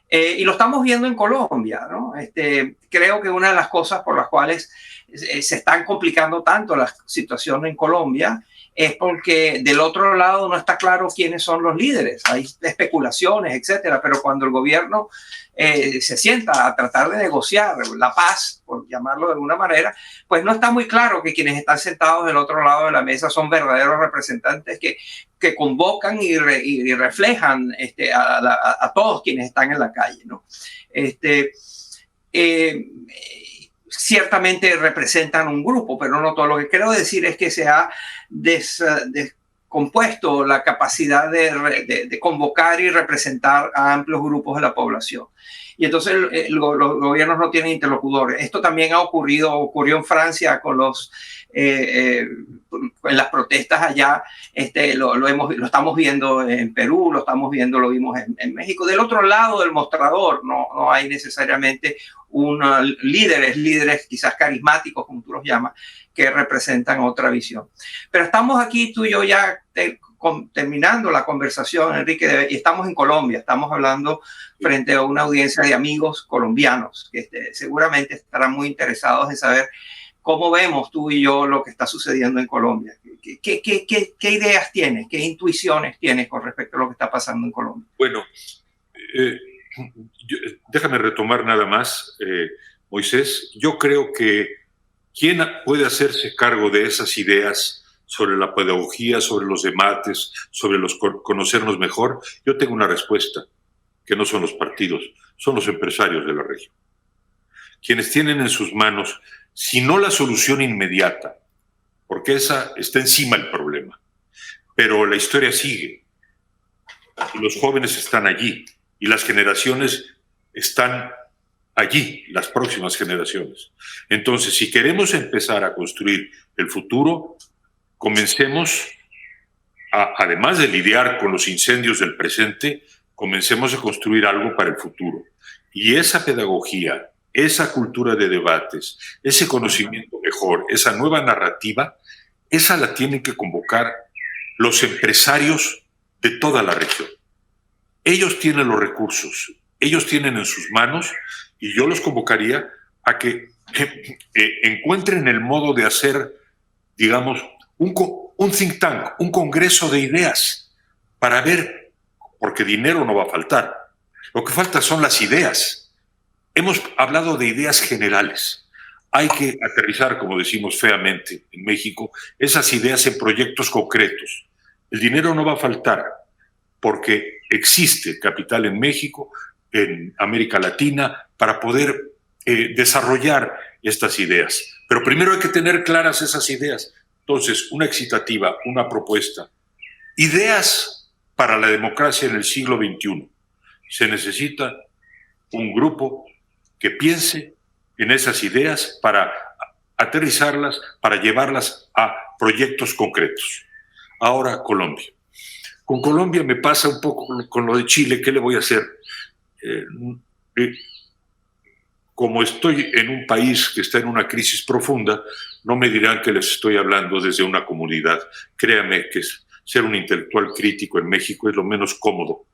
Y lo estamos viendo en Colombia, ¿no? Creo que una de las cosas por las cuales se están complicando tanto la situación en Colombia es porque del otro lado no está claro quiénes son los líderes. Hay especulaciones, etcétera, pero cuando el gobierno se sienta a tratar de negociar la paz, por llamarlo de alguna manera, pues no está muy claro que quienes están sentados del otro lado de la mesa son verdaderos representantes que convocan y reflejan a todos quienes están en la calle, ¿no? Ciertamente representan un grupo, pero no todo. Lo que quiero decir es que se ha descompuesto la capacidad de convocar y representar a amplios grupos de la población. Y entonces los gobiernos no tienen interlocutores. Esto también ocurrió en Francia con en las protestas allá. Lo estamos viendo en Perú, lo vimos en México. Del otro lado del mostrador no hay necesariamente líderes quizás carismáticos, como tú los llamas, que representan otra visión. Pero estamos aquí, tú y yo, ya terminando la conversación, Enrique, y estamos en Colombia, estamos hablando frente a una audiencia de amigos colombianos que seguramente estarán muy interesados en saber cómo vemos tú y yo lo que está sucediendo en Colombia. ¿Qué ideas tienes? ¿Qué intuiciones tienes con respecto a lo que está pasando en Colombia? Bueno, déjame retomar nada más, Moisés. Yo creo que ¿quién puede hacerse cargo de esas ideas sobre la pedagogía, sobre los debates, sobre conocernos mejor? Yo tengo una respuesta, que no son los partidos, son los empresarios de la región. Quienes tienen en sus manos, si no la solución inmediata, porque esa está encima del problema, pero la historia sigue, y los jóvenes están allí, y las generaciones están allí, las próximas generaciones. Entonces, si queremos empezar a construir el futuro, comencemos, además de lidiar con los incendios del presente, comencemos a construir algo para el futuro. Y esa pedagogía, esa cultura de debates, ese conocimiento mejor, esa nueva narrativa, esa la tienen que convocar los empresarios de toda la región. Ellos tienen los recursos, ellos tienen en sus manos, y yo los convocaría a que encuentren el modo de hacer, digamos, un think tank, un congreso de ideas, para ver, porque dinero no va a faltar. Lo que falta son las ideas. Hemos hablado de ideas generales. Hay que aterrizar, como decimos feamente en México, esas ideas en proyectos concretos. El dinero no va a faltar, porque existe capital en México, en América Latina, para poder desarrollar estas ideas. Pero primero hay que tener claras esas ideas. Entonces, una excitativa, una propuesta. Ideas para la democracia en el siglo XXI. Se necesita un grupo que piense en esas ideas para aterrizarlas, para llevarlas a proyectos concretos. Ahora, Colombia. Con Colombia me pasa un poco con lo de Chile. ¿Qué le voy a hacer? Como estoy en un país que está en una crisis profunda, no me dirán que les estoy hablando desde una comunidad. Créame que ser un intelectual crítico en México es lo menos cómodo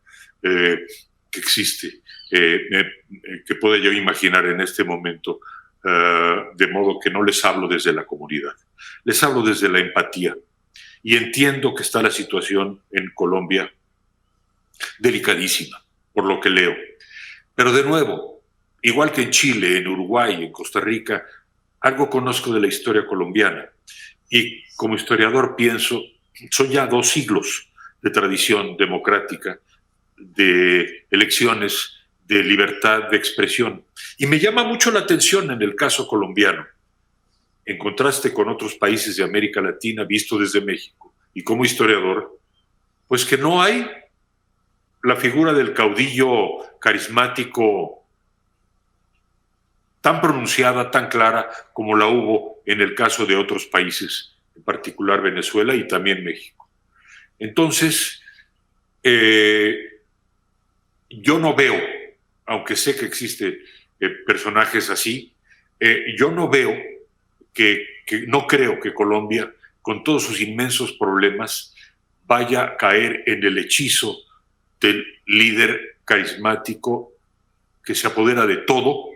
que existe, que pueda yo imaginar en este momento, de modo que no les hablo desde la comunidad, les hablo desde la empatía. Y entiendo que está la situación en Colombia delicadísima, por lo que leo. Pero de nuevo, igual que en Chile, en Uruguay, en Costa Rica, algo conozco de la historia colombiana. Y como historiador pienso, son ya 2 siglos de tradición democrática, de elecciones, de libertad de expresión. Y me llama mucho la atención en el caso colombiano, en contraste con otros países de América Latina, visto desde México, y como historiador, pues que no hay la figura del caudillo carismático tan pronunciada, tan clara como la hubo en el caso de otros países, en particular Venezuela y también México. Entonces, yo no veo, aunque sé que existen personajes así, yo no veo no creo que Colombia, con todos sus inmensos problemas, vaya a caer en el hechizo del líder carismático que se apodera de todo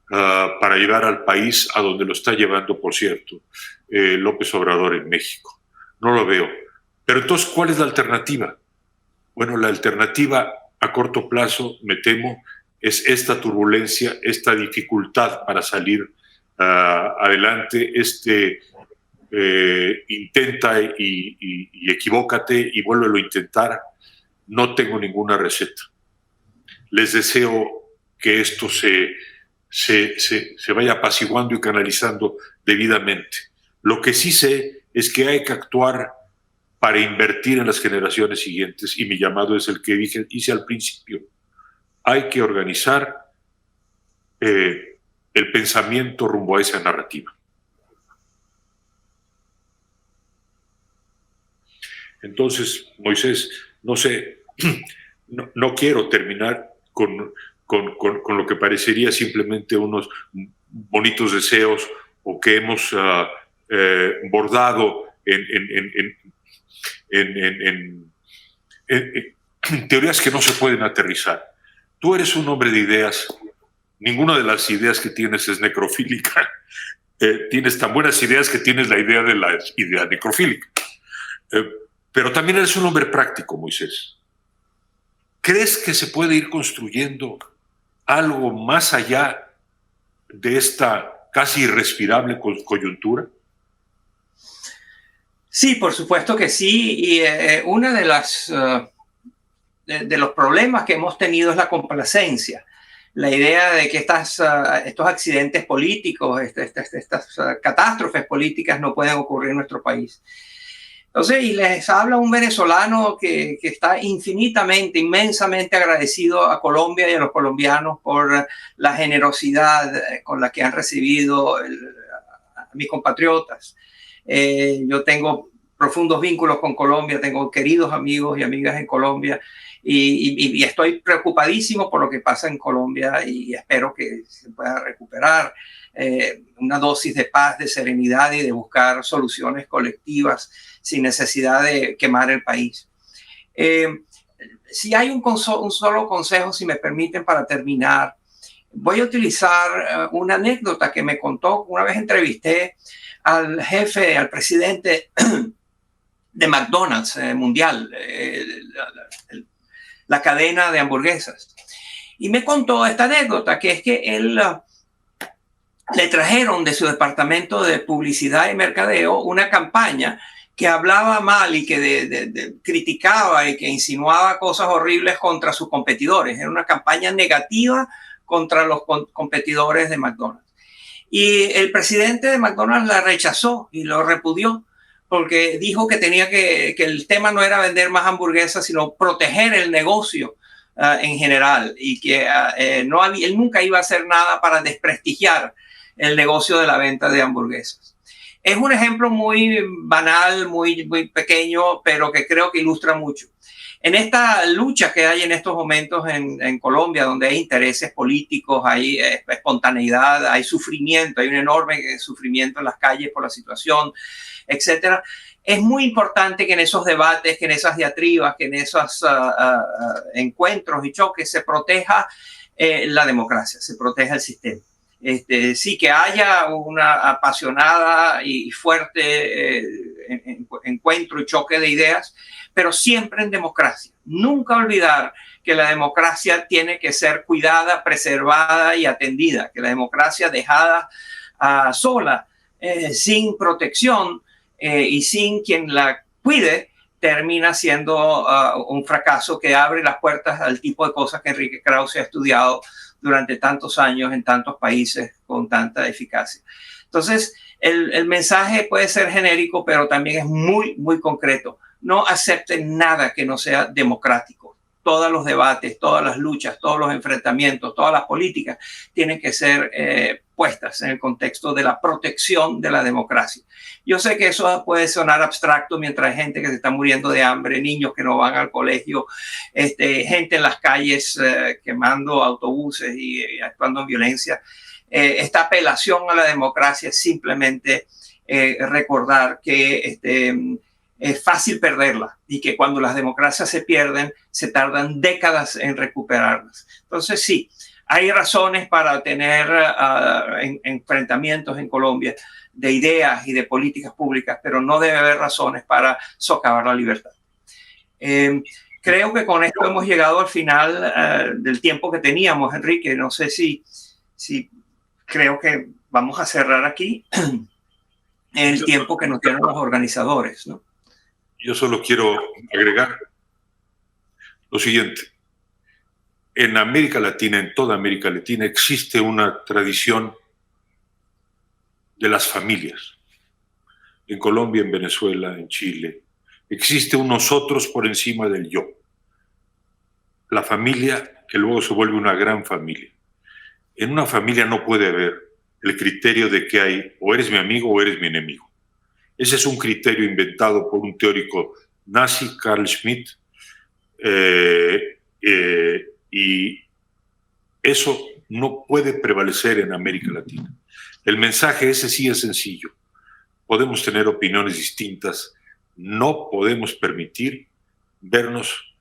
para llevar al país a donde lo está llevando, por cierto, López Obrador en México. No lo veo. Pero entonces, ¿cuál es la alternativa? Bueno, la alternativa a corto plazo, me temo, es esta turbulencia, esta dificultad para salir adelante, intenta y equivócate y vuélvelo a intentar. No tengo ninguna receta. Les deseo que esto se vaya apaciguando y canalizando debidamente. Lo que sí sé es que hay que actuar para invertir en las generaciones siguientes, y mi llamado es el que hice al principio. Hay que organizar el pensamiento rumbo a esa narrativa. Entonces, Moisés, no sé, no quiero terminar con lo que parecería simplemente unos bonitos deseos o que hemos bordado en teorías que no se pueden aterrizar. Tú eres un hombre de ideas. Ninguna de las ideas que tienes es necrofílica. Tienes tan buenas ideas que tienes la idea de la idea necrofílica. Pero también eres un hombre práctico, Moisés. ¿Crees que se puede ir construyendo algo más allá de esta casi irrespirable coyuntura? Sí, por supuesto que sí. Y una de los problemas que hemos tenido es la complacencia. La idea de que estos accidentes políticos, estas catástrofes políticas no pueden ocurrir en nuestro país. Entonces, y les habla un venezolano que está inmensamente agradecido a Colombia y a los colombianos por la generosidad con la que han recibido a mis compatriotas. Yo tengo profundos vínculos con Colombia, tengo queridos amigos y amigas en Colombia y estoy preocupadísimo por lo que pasa en Colombia y espero que se pueda recuperar una dosis de paz, de serenidad y de buscar soluciones colectivas sin necesidad de quemar el país. Si hay un solo consejo, si me permiten, para terminar, voy a utilizar una anécdota que me contó. Una vez entrevisté al jefe, al presidente de McDonald's mundial, la cadena de hamburguesas. Y me contó esta anécdota, que es que él le trajeron de su departamento de publicidad y mercadeo una campaña que hablaba mal y que criticaba y que insinuaba cosas horribles contra sus competidores. Era una campaña negativa contra los competidores de McDonald's. Y el presidente de McDonald's la rechazó y lo repudió porque dijo que que el tema no era vender más hamburguesas, sino proteger el negocio en general, y que él nunca iba a hacer nada para desprestigiar el negocio de la venta de hamburguesas. Es un ejemplo muy banal, muy pequeño, pero que creo que ilustra mucho. En esta lucha que hay en estos momentos en Colombia, donde hay intereses políticos, hay espontaneidad, hay sufrimiento, hay un enorme sufrimiento en las calles por la situación, etcétera, es muy importante que en esos debates, que en esas diatribas, que en esos encuentros y choques se proteja la democracia, se proteja el sistema. Sí, que haya una apasionada y fuerte encuentro y choque de ideas, pero siempre en democracia. Nunca olvidar que la democracia tiene que ser cuidada, preservada y atendida, que la democracia dejada sola, sin protección y sin quien la cuide, termina siendo un fracaso que abre las puertas al tipo de cosas que Enrique Krauze ha estudiado durante tantos años en tantos países con tanta eficacia. Entonces, el mensaje puede ser genérico, pero también es muy concreto. No acepten nada que no sea democrático. todos los debates, todas las luchas, todos los enfrentamientos, todas las políticas tienen que ser puestas en el contexto de la protección de la democracia. Yo sé que eso puede sonar abstracto mientras hay gente que se está muriendo de hambre, niños que no van al colegio, gente en las calles quemando autobuses y actuando en violencia. Esta apelación a la democracia es simplemente recordar que es fácil perderla y que cuando las democracias se pierden, se tardan décadas en recuperarlas. Entonces, sí, hay razones para tener enfrentamientos en Colombia de ideas y de políticas públicas, pero no debe haber razones para socavar la libertad. Creo que con esto hemos llegado al final del tiempo que teníamos, Enrique. No sé si creo que vamos a cerrar aquí el tiempo que nos tienen los organizadores, ¿no? Yo solo quiero agregar lo siguiente. En América Latina, en toda América Latina, existe una tradición de las familias. En Colombia, en Venezuela, en Chile, existe un nosotros por encima del yo. La familia que luego se vuelve una gran familia. En una familia no puede haber el criterio de que hay o eres mi amigo o eres mi enemigo. Ese es un criterio inventado por un teórico nazi, Carl Schmitt, y eso no puede prevalecer en América Latina. El mensaje ese sí es sencillo. Podemos tener opiniones distintas, no podemos permitir vernos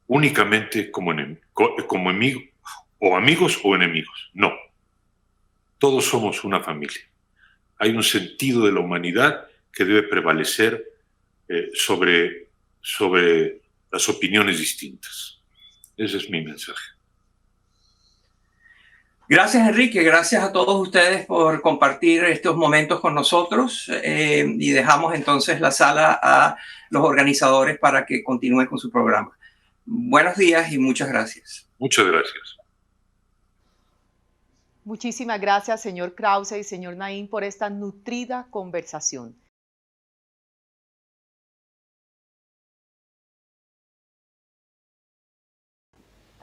únicamente como amigos o enemigos. No, todos somos una familia. Hay un sentido de la humanidad que debe prevalecer sobre las opiniones distintas. Ese es mi mensaje. Gracias, Enrique. Gracias a todos ustedes por compartir estos momentos con nosotros y dejamos entonces la sala a los organizadores para que continúen con su programa. Buenos días y muchas gracias. Muchas gracias. Muchísimas gracias, señor Krause y señor Naim, por esta nutrida conversación.